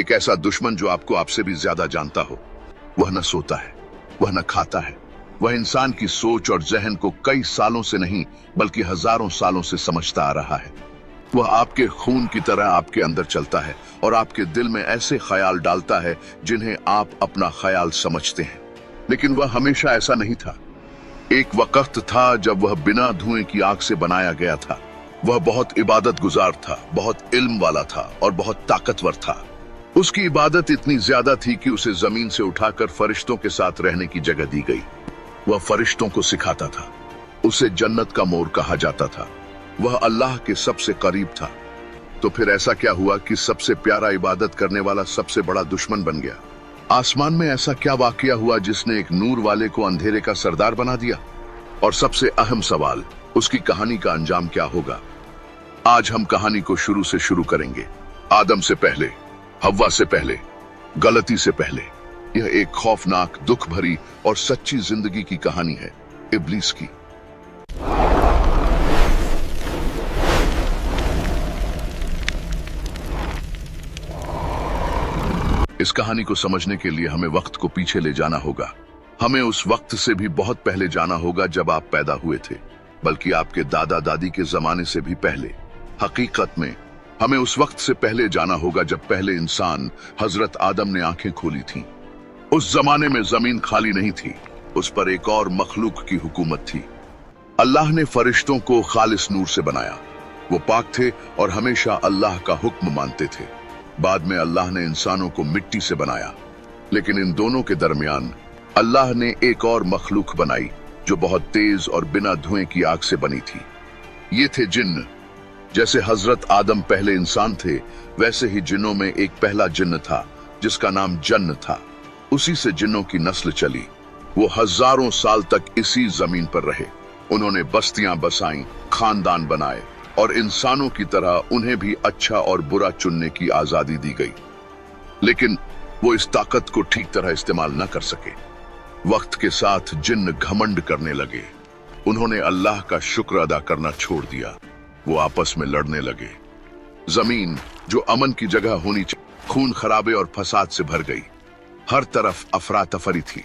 एक ऐसा दुश्मन जो आपको आपसे भी ज्यादा जानता हो। वह न सोता है, वह न खाता है। वह इंसान की सोच और जहन को कई सालों से नहीं बल्कि हजारों सालों से समझता आ रहा है। वह आपके खून की तरह आपके अंदर चलता है और आपके दिल में ऐसे ख्याल डालता है जिन्हें आप अपना ख्याल समझते हैं। लेकिन वह हमेशा ऐसा नहीं था। एक वक्त था जब वह बिना धुएं की आग से बनाया गया था। वह बहुत इबादत गुजार था, बहुत इल्म वाला था और बहुत ताकतवर था। उसकी इबादत इतनी ज्यादा थी कि उसे जमीन से उठाकर फरिश्तों के साथ रहने की जगह दी गई। वह फरिश्तों को सिखाता था। उसे जन्नत का मोर कहा जाता था। वह अल्लाह के सबसे करीब था। तो फिर ऐसा क्या हुआ कि सबसे प्यारा इबादत करने वाला सबसे बड़ा दुश्मन बन गया? आसमान में ऐसा क्या वाकया हुआ जिसने एक नूर वाले को अंधेरे का सरदार बना दिया? और सबसे अहम सवाल, उसकी कहानी का अंजाम क्या होगा? आज हम कहानी को शुरू से शुरू करेंगे। आदम से पहले, हव्वा से पहले, गलती से पहले। यह एक खौफनाक, दुख भरी और सच्ची जिंदगी की कहानी है, इब्लीस की। इस कहानी को समझने के लिए हमें वक्त को पीछे ले जाना होगा। हमें उस वक्त से भी बहुत पहले जाना होगा जब आप पैदा हुए थे, बल्कि आपके दादा दादी के जमाने से भी पहले। हकीकत में हमें उस वक्त से पहले जाना होगा जब पहले इंसान हजरत आदम ने आंखें खोली थीं। उस जमाने में जमीन खाली नहीं थी, उस पर एक और मखलूक की हुकूमत थी। अल्लाह ने फरिश्तों को खालिस नूर से बनाया। वो पाक थे और हमेशा अल्लाह का हुक्म मानते थे। बाद में अल्लाह ने इंसानों को मिट्टी से बनाया, लेकिन इन दोनों के दरमियान अल्लाह ने एक और मखलूक बनाई जो बहुत तेज और बिना धुएं की आग से बनी थी। ये थे जिन्न। जैसे हजरत आदम पहले इंसान थे, वैसे ही जिन्नों में एक पहला जिन्न था जिसका नाम जन्न था। उसी से जिन्नों की नस्ल चली। वो हजारों साल तक इसी जमीन पर रहे। उन्होंने बस्तियां बसाईं, खानदान बनाए और इंसानों की तरह उन्हें भी अच्छा और बुरा चुनने की आजादी दी गई। लेकिन वो इस ताकत को ठीक तरह इस्तेमाल न कर सके। वक्त के साथ जिन्न घमंड करने लगे। उन्होंने अल्लाह का शुक्र अदा करना छोड़ दिया। वो आपस में लड़ने लगे। जमीन जो अमन की जगह होनी चाहिए, खून खराबे और फसाद से भर गई। हर तरफ अफरा तफरी थी।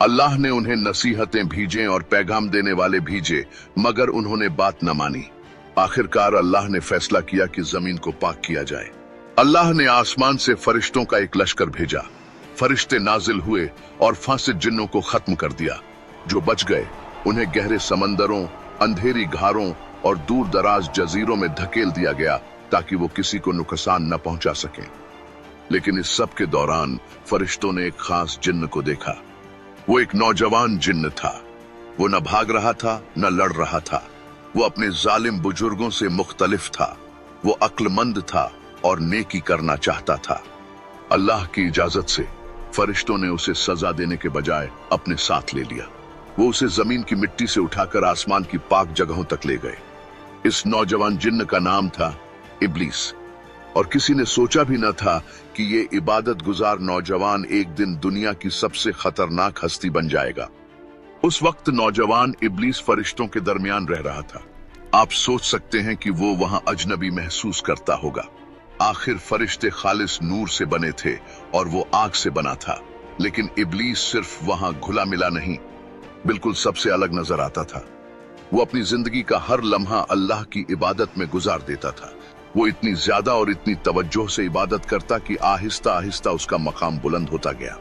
अल्लाह ने उन्हें नसीहतें भेजें और पैगाम देने वाले भेजे, मगर उन्होंने बात न मानी। आखिरकार अल्लाह ने फैसला किया कि जमीन को पाक किया जाए। अल्लाह ने आसमान से फरिश्तों का एक लश्कर भेजा। फरिश्ते नाजिल हुए और फासिद जिन्नों को खत्म कर दिया। जो बच गए उन्हें गहरे समंदरों, अंधेरी घारों और दूर दराज जजीरों में धकेल दिया गया ताकि वो किसी को नुकसान न पहुंचा सके। लेकिन इस सब के दौरान फरिश्तों ने एक खास जिन्न को देखा। वो एक नौजवान जिन्न था। वो न भाग रहा था न लड़ रहा था। वो अपने जालिम बुजुर्गों से मुख्तलिफ था। वो अक्लमंद था और नेकी करना चाहता था। अल्लाह की इजाजत से फरिश्तों ने उसे सजा देने के बजाय अपने साथ ले लिया। वो उसे जमीन की मिट्टी से उठाकर आसमान की पाक जगहों तक ले गए। इस नौजवान जिन्न का नाम था इब्लीस, और किसी ने सोचा भी न था कि ये इबादत गुजार नौजवान एक दिन दुनिया की सबसे खतरनाक हस्ती बन जाएगा। उस वक्त नौजवान इब्लीस फरिश्तों के दरमियान रह रहा था। आप सोच सकते हैं कि वो वहां अजनबी महसूस करता होगा। आखिर फरिश्ते खालिस नूर से बने थे और वो आग से बना था। लेकिन इब्लीस सिर्फ वहां घुला मिला नहीं, बिल्कुल सबसे अलग नजर आता था। वो अपनी जिंदगी का हर लम्हा अल्लाह की इबादत में गुजार देता था। वो इतनी ज्यादा और इतनी तवज्जो से इबादत करता कि आहिस्ता आहिस्ता उसका मकाम बुलंद होता गया।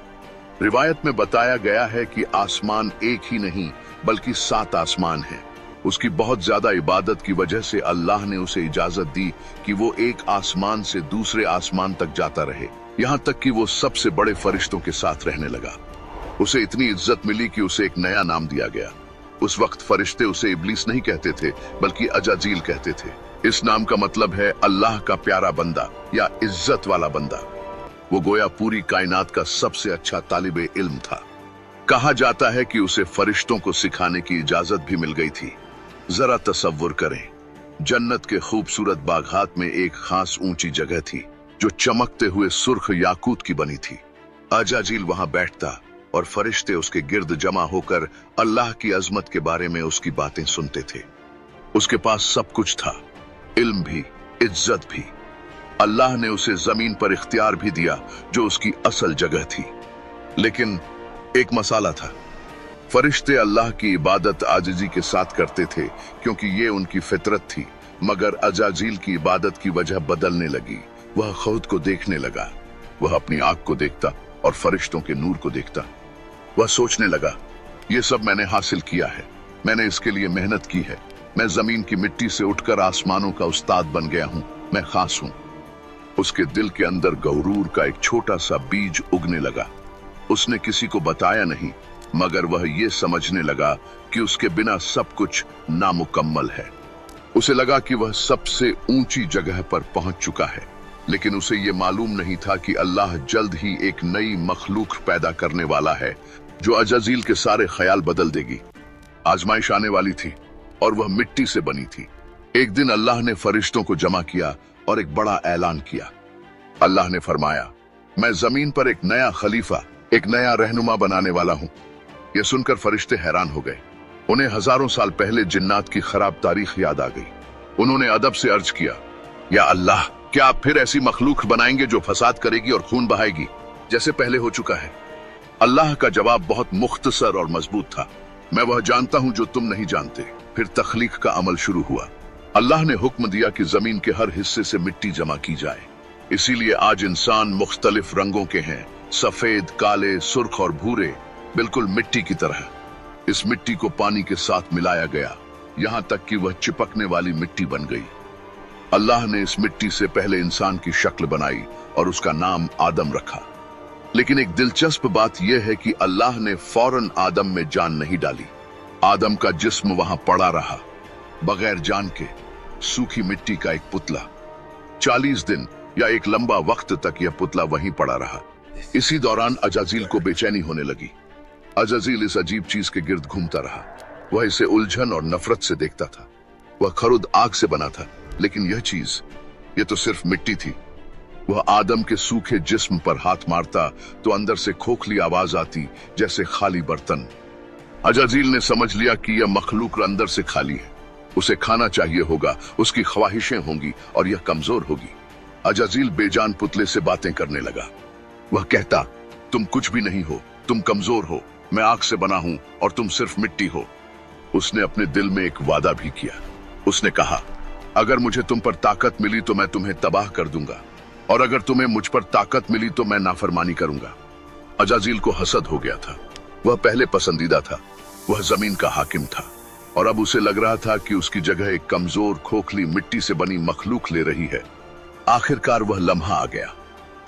रिवायत में बताया गया है कि आसमान एक ही नहीं बल्कि 7 आसमान हैं। उसकी बहुत ज्यादा इबादत की वजह से अल्लाह ने उसे इजाजत दी कि वो एक आसमान से दूसरे आसमान तक जाता रहे, यहाँ तक कि वो सबसे बड़े फरिश्तों के साथ रहने लगा। उसे इतनी इज्जत मिली कि उसे एक नया नाम दिया गया। उस वक्त फरिश्ते उसे इब्लीस नहीं कहते थे बल्कि अजाजील कहते थे। इस नाम का मतलब है अल्लाह का प्यारा बंदा या इज्जत वाला बंदा। वो गोया पूरी कायनात का सबसे अच्छा तालिबे इल्म था। कहा जाता है कि उसे फरिश्तों को सिखाने की इजाजत भी मिल गई थी। जरा तसव्वुर करें, जन्नत के खूबसूरत बागात में एक खास ऊंची जगह थी जो चमकते हुए सुर्ख याकूत की बनी थी। अजाजील वहां बैठता और फरिश्ते उसके गिर्द जमा होकर अल्लाह की अजमत के बारे में उसकी बातें सुनते थे। उसके पास सब कुछ था, इल्म भी, इज्जत भी। अल्लाह ने उसे जमीन पर इख्तियार भी दिया जो उसकी असल जगह थी। लेकिन एक मसाला था, फरिश्ते अल्लाह की इबादत आजिजी के साथ करते थे क्योंकि ये उनकी फितरत थी, मगर अजाजील की इबादत की वजह बदलने लगी। वह खुद को देखने लगा, वह अपनी आंख को देखता और फरिश्तों के नूर को देखता। वह सोचने लगा, ये सब मैंने हासिल किया है, मैंने इसके लिए मेहनत की है, मैं जमीन की मिट्टी से उठकर आसमानों का उस्ताद बन गया हूं, मैं खास हूं। उसके दिल के अंदर गरूर का एक छोटा सा बीज उगने लगा। उसने किसी को बताया नहीं, मगर वह ये समझने लगा कि उसके बिना सब कुछ नामुकम्मल है। उसे लगा कि वह सबसे ऊंची जगह पर पहुंच चुका है, लेकिन उसे ये मालूम नहीं था कि अल्लाह जल्द ही एक नई मखलूक पैदा करने वाला है जो अजाजील के सारे ख्याल बदल देगी। आजमाइश आने वाली थी और वह मिट्टी से बनी थी। एक दिन अल्लाह ने फरिश्तों को जमा किया और एक बड़ा ऐलान किया। अल्लाह ने फरमाया, मैं जमीन पर एक नया खलीफा, एक नया रहनुमा बनाने वाला हूं। यह सुनकर फरिश्ते हैरान हो गए। उन्हें हजारों साल पहले जिन्नात की खराब तारीख याद आ गई। उन्होंने अदब से अर्ज किया, या अल्लाह, क्या आप फिर ऐसी मखलूक बनाएंगे जो फसाद करेगी और खून बहाएगी जैसे पहले हो चुका है? अल्लाह का जवाब बहुत मुख्तसर और मजबूत था, मैं वह जानता हूं जो तुम नहीं जानते। फिर तख्लीक का अमल शुरू हुआ। अल्लाह ने हुक्म दिया कि जमीन के हर हिस्से से मिट्टी जमा की जाए। इसीलिए आज इंसान मुख्तलिफ रंगों के हैं, सफेद, काले, सुर्ख और भूरे, बिल्कुल मिट्टी की तरह। इस मिट्टी को पानी के साथ मिलाया गया, यहां तक कि वह चिपकने वाली मिट्टी बन गई। अल्लाह ने इस मिट्टी से पहले इंसान की शक्ल बनाई और उसका नाम आदम रखा। लेकिन एक दिलचस्प बात यह है कि अल्लाह ने फौरन आदम में जान नहीं डाली। आदम का जिस्म वहां पड़ा रहा, बगैर जान के, सूखी मिट्टी का एक पुतला। 40 दिन या एक लंबा वक्त तक यह पुतला वहीं पड़ा रहा। इसी दौरान अजाजील को बेचैनी होने लगी। अजाजील इस अजीब चीज के गिर्द घूमता रहा। वह इसे उलझन और नफरत से देखता था। वह खरुद आग से बना था, लेकिन यह चीज, यह तो सिर्फ मिट्टी थी। वह आदम के सूखे जिस्म पर हाथ मारता तो अंदर से खोखली आवाज आती, जैसे खाली बर्तन। अजाजील ने समझ लिया कि यह मखलूक अंदर से खाली है, उसे खाना चाहिए होगा, उसकी ख्वाहिशें होंगी और यह कमजोर होगी। अजाजील बेजान पुतले से बातें करने लगा। वह कहता, तुम कुछ भी नहीं हो, तुम कमजोर हो, मैं आग से बना हूं और तुम सिर्फ मिट्टी हो। उसने अपने दिल में एक वादा भी किया। उसने कहा, अगर मुझे तुम पर ताकत मिली तो मैं तुम्हें तबाह कर दूंगा, और अगर तुम्हें मुझ पर ताकत मिली तो मैं नाफरमानी करूंगा। अजाजील को हसद हो गया था। वह पहले पसंदीदा था, वह जमीन का हाकिम था, और अब उसे लग रहा था कि उसकी जगह एक कमजोर, खोखली, मिट्टी से बनी मखलूक ले रही है। आखिरकार वह लम्हा आ गया।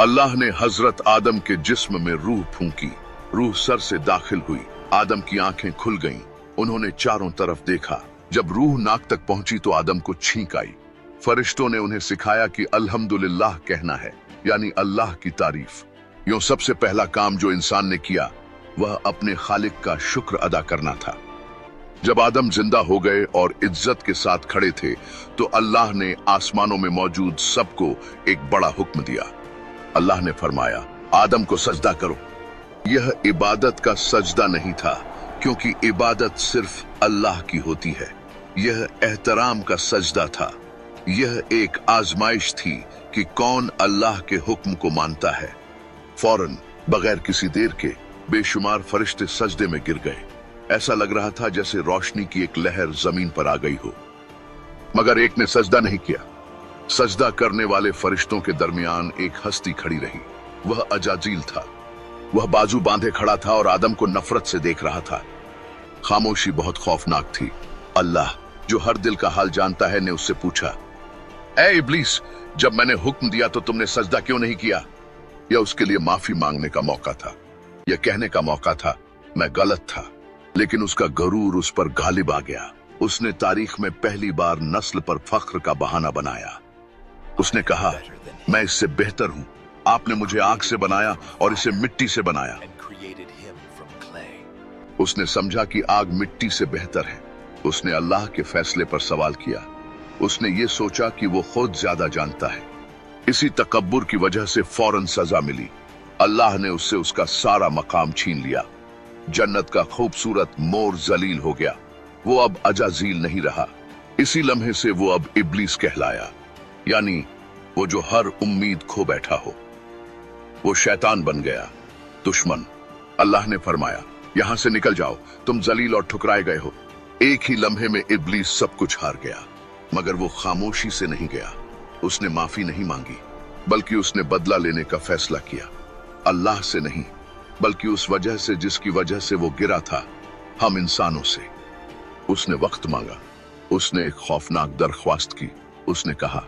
अल्लाह ने हजरत आदम के जिस्म में रूह फूंकी। रूह सर से दाखिल हुई। आदम की आंखें खुल गईं। उन्होंने चारों तरफ देखा। जब रूह नाक तक पहुंची तो आदम को छींक आई। फरिश्तों ने उन्हें सिखाया कि अल्हम्दुलिल्लाह कहना है, यानी अल्लाह की तारीफ। यूं सबसे पहला काम जो इंसान ने किया वह अपने खालिक का शुक्र अदा करना था। जब आदम जिंदा हो गए और इज्जत के साथ खड़े थे तो अल्लाह ने आसमानों में मौजूद सबको एक बड़ा हुक्म दिया। अल्लाह ने फरमाया, आदम को सजदा करो। यह इबादत का सजदा नहीं था, क्योंकि इबादत सिर्फ अल्लाह की होती है। यह एहतराम का सजदा था। यह एक आजमाइश थी कि कौन अल्लाह के हुक्म को मानता है। फौरन, बगैर किसी देर के, बेशुमार फरिश्ते सजदे में गिर गए। ऐसा लग रहा था जैसे रोशनी की एक लहर जमीन पर आ गई हो। मगर एक ने सजदा नहीं किया। सजदा करने वाले फरिश्तों के दरमियान एक हस्ती खड़ी रही। वह अजाजील था। वह बाजू बांधे खड़ा था और आदम को नफरत से देख रहा था। खामोशी बहुत खौफनाक थी। अल्लाह, जो हर दिल का हाल जानता है, ने उससे पूछा, ए इब्लीस, जब मैंने हुक्म दिया तो तुमने सजदा क्यों नहीं किया? यह उसके लिए माफी मांगने का मौका था। यह कहने का मौका था, मैं गलत था। लेकिन उसका गरूर उस पर गालिब आ गया। उसने तारीख में पहली बार नस्ल पर फख्र का बहाना बनाया। उसने कहा, मैं इससे बेहतर हूं। आपने मुझे आग से बनाया और इसे मिट्टी से बनाया। उसने समझा कि आग मिट्टी से बेहतर है। उसने अल्लाह के फैसले पर सवाल किया। उसने ये सोचा कि वो खुद ज्यादा जानता है। इसी तकब्बुर की वजह से फौरन सजा मिली। अल्लाह ने उससे उसका सारा मकाम छीन लिया। जन्नत का खूबसूरत मोर जलील हो गया। वो अब अजाजील नहीं रहा। इसी लम्हे से वो अब इब्लीस कहलाया, यानी वो जो हर उम्मीद खो बैठा हो। वो शैतान बन गया, दुश्मन। अल्लाह ने फरमाया, यहां से निकल जाओ, तुम जलील और ठुकराए गए हो। एक ही लम्हे में इब्लीस सब कुछ हार गया, मगर वो खामोशी से नहीं गया। उसने माफी नहीं मांगी, बल्कि उसने बदला लेने का फैसला किया। अल्लाह से नहीं, बल्कि उस वजह से जिसकी वजह से वो गिरा था, हम इंसानों से। उसने वक्त मांगा, उसने एक खौफनाक दरख्वास्त की। उसने कहा,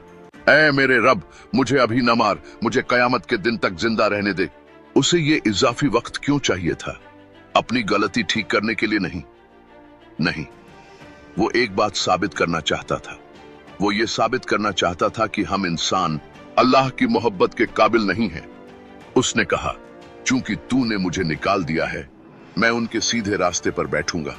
ऐ मेरे रब, मुझे अभी न मार, मुझे कयामत के दिन तक जिंदा रहने दे। उसे ये इजाफी वक्त क्यों चाहिए था? अपनी गलती ठीक करने के लिए नहीं, वो एक बात साबित करना चाहता था। वो ये साबित करना चाहता था कि हम इंसान अल्लाह की मोहब्बत के काबिल नहीं हैं। उसने कहा, चूंकि तूने मुझे निकाल दिया है, मैं उनके सीधे रास्ते पर बैठूंगा।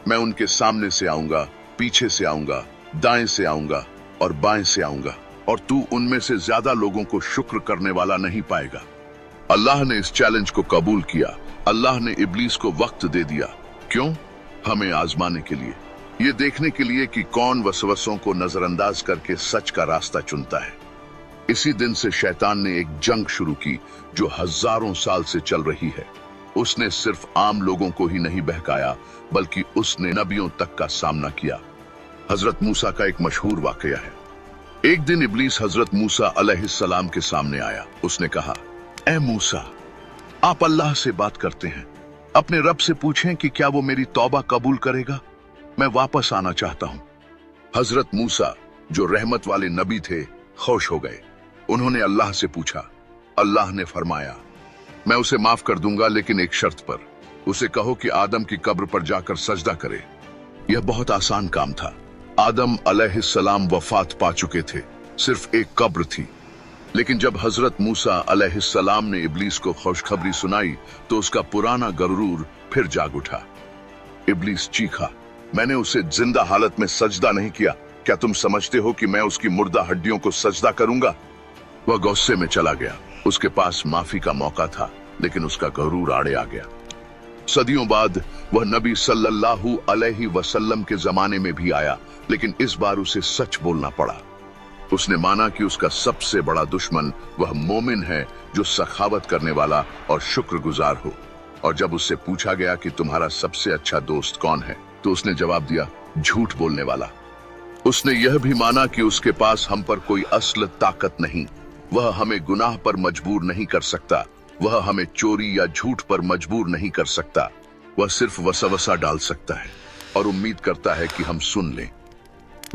मैं उनके सामने से आऊंगा, पीछे से आऊंगा, दाएं से आऊंगा और बाएं से आऊंगा, और तू उनमें से ज्यादा लोगों को शुक्र करने वाला नहीं पाएगा। अल्लाह ने इस चैलेंज को कबूल किया। अल्लाह ने इब्लीस को वक्त दे दिया। क्यों? हमें आजमाने के लिए, ये देखने के लिए कि कौन वसवसों को नजरअंदाज करके सच का रास्ता चुनता है। इसी दिन से शैतान ने एक जंग शुरू की जो हजारों साल से चल रही है। उसने सिर्फ आम लोगों को ही नहीं बहकाया, बल्कि उसने नबियों तक का सामना किया। हजरत मूसा का एक मशहूर वाकया है। एक दिन इब्लीस हजरत मूसा अलैहिस्सलाम के सामने आया। उसने कहा, ऐ मूसा, आप अल्लाह से बात करते हैं, अपने रब से पूछें कि क्या वो मेरी तौबा कबूल करेगा। मैं वापस आना चाहता हूं। हजरत मूसा, जो रहमत वाले नबी थे, खुश हो गए। उन्होंने अल्लाह से पूछा। अल्लाह ने फरमाया, मैं उसे माफ कर दूंगा, लेकिन एक शर्त पर। उसे कहो कि आदम की कब्र पर जाकर सजदा करे। यह बहुत आसान काम था। आदम अलैहिस्सलाम वफात पा चुके थे, सिर्फ एक कब्र थी। लेकिन जब हजरत मूसा अलैहिस्सलाम ने इब्लीस को खुशखबरी सुनाई, तो उसका पुराना गरूर फिर जाग उठा। इब्लीस चीखा, मैंने उसे जिंदा हालत में सजदा नहीं किया। क्या तुम समझते हो कि मैं उसकी मुर्दा हड्डियों को सजदा करूंगा? वह गुस्से में चला गया। उसके पास माफी का मौका था, लेकिन उसका गरूर आड़े आ गया। सदियों बाद वह नबी सल्लल्लाहु अलैहि वसल्लम के जमाने में भी आया, लेकिन इस बार उसे सच बोलना पड़ा। उसने माना कि उसका सबसे बड़ा दुश्मन वह मोमिन है जो सखावत करने वाला और शुक्रगुजार हो। और जब उससे पूछा गया कि तुम्हारा सबसे अच्छा दोस्त कौन है, तो उसने जवाब दिया, झूठ बोलने वाला। उसने यह भी माना कि उसके पास हम पर कोई असल ताकत नहीं। वह हमें गुनाह पर मजबूर नहीं कर सकता। वह हमें चोरी या झूठ पर मजबूर नहीं कर सकता। वह सिर्फ वसवसा डाल सकता है और उम्मीद करता है कि हम सुन लें।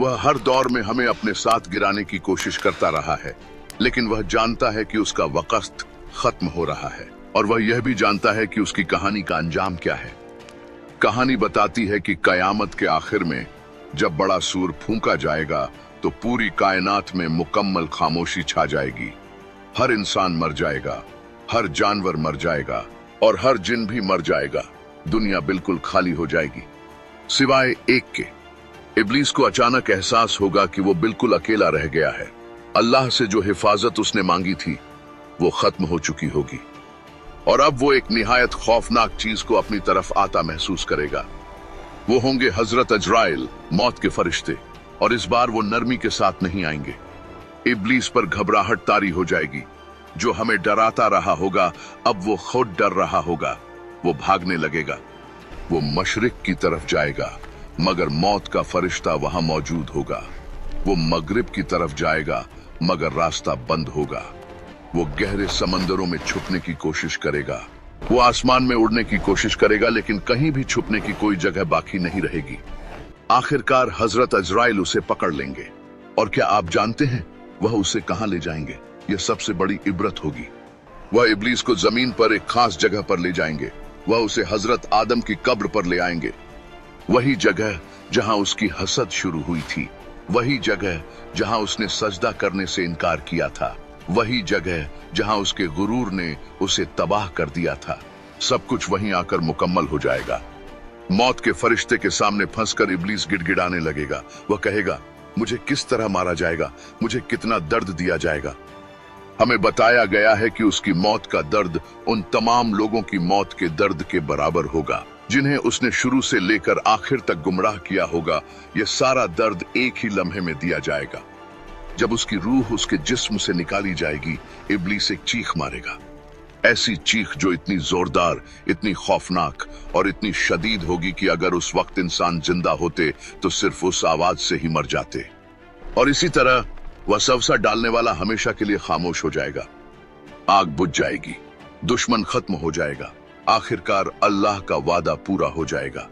वह हर दौर में हमें अपने साथ गिराने की कोशिश करता रहा है, लेकिन वह जानता है कि उसका वक्त खत्म हो रहा है, और वह यह भी जानता है कि उसकी कहानी का अंजाम क्या है। कहानी बताती है कि कयामत के आखिर में जब बड़ा सूर फूंका जाएगा, तो पूरी कायनात में मुकम्मल खामोशी छा जाएगी। हर इंसान मर जाएगा, हर जानवर मर जाएगा, और हर जिन भी मर जाएगा। दुनिया बिल्कुल खाली हो जाएगी, सिवाय एक के। इब्लीस को अचानक एहसास होगा कि वो बिल्कुल अकेला रह गया है। अल्लाह से जो हिफाजत उसने मांगी थी, वो खत्म हो चुकी होगी, और अब वो एक निहायत खौफनाक चीज को अपनी तरफ आता महसूस करेगा। वो होंगे हजरत अजराइल, मौत के फरिश्ते, और इस बार वो नरमी के साथ नहीं आएंगे। इब्लीस पर घबराहट तारी हो जाएगी। जो हमें डराता रहा होगा, अब वो खुद डर रहा होगा। वो भागने लगेगा। वो मशरिक की तरफ जाएगा, मगर मौत का फरिश्ता वहां मौजूद होगा। वो मगरिब की तरफ जाएगा, मगर रास्ता बंद होगा। वो गहरे समंदरों में छुपने की कोशिश करेगा। वो आसमान में उड़ने की कोशिश करेगा, लेकिन कहीं भी छुपने की कोई जगह बाकी नहीं रहेगी। आखिरकार हजरत अजराइल उसे पकड़ लेंगे, और क्या आप जानते हैं वह उसे कहां ले जाएंगे? यह सबसे बड़ी इबरत होगी। वह इब्लीस को जमीन पर एक खास जगह पर ले जाएंगे। वह उसे हजरत आदम की कब्र पर ले आएंगे, वही जगह जहां उसकी हसद शुरू हुई थी, वही जगह जहां उसने सजदा करने से इनकार किया था, वही जगह जहां उसके गुरूर ने उसे तबाह कर दिया था। सब कुछ वहीं आकर मुकम्मल हो जाएगा। मौत के फरिश्ते के सामने फंसकर इब्लीस गिड़गिड़ाने लगेगा। वह कहेगा, मुझे किस तरह मारा जाएगा, मुझे कितना दर्द दिया जाएगा। हमें बताया गया है कि उसकी मौत का दर्द उन तमाम लोगों की मौत के दर्द के बराबर होगा जिन्हें उसने शुरू से लेकर आखिर तक गुमराह किया होगा। यह सारा दर्द एक ही लम्हे में दिया जाएगा। जब उसकी रूह उसके जिस्म से निकाली जाएगी, इब्लीस एक चीख मारेगा। ऐसी चीख जो इतनी जोरदार, इतनी खौफनाक और इतनी शदीद होगी कि अगर उस वक्त इंसान जिंदा होते तो सिर्फ उस आवाज से ही मर जाते। और इसी तरह वसवसा डालने वाला हमेशा के लिए खामोश हो जाएगा। आग बुझ जाएगी, दुश्मन खत्म हो जाएगा, आखिरकार अल्लाह का वादा पूरा हो जाएगा।